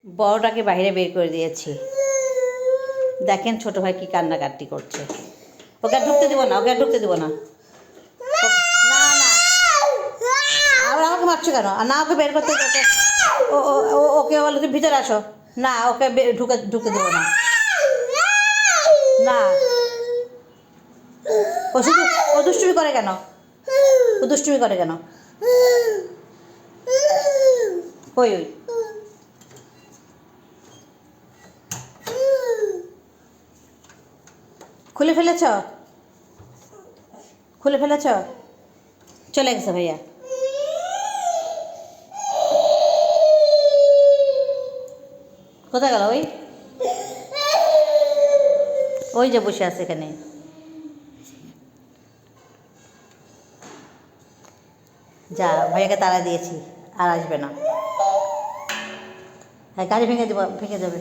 বড়টাকে বাইরে বের করে দিয়েছি। দেখেন ছোট ভাই কি কান্নাকাটি করছে। ওকে আর ঢুকতে দেবো না, ওকে আর ঢুকতে দেবো না। না না, আবার আমাকে মারছো কেন? আর না, ওকে বের করতে ওকে ওকে বলে তুমি ভিতরে আসো। না, ওকে ঢুকতে দেবো না। না, ও শুধু ও দুষ্টুমি করে কেন? ও দুষ্টুমি করে কেন? ওই ওই খুলে ফেলেছ? খুলে ফেলেছ? চলে গেছে ভাইয়া। কোথায় গেল? ওই ওই যে বসে আছে এখানে। যা, ভাইয়াকে তাড়া দিয়েছি, আর আসবে না। হ্যাঁ, গাড়ি ভেঙে দেবো, ভেঙে যাবে।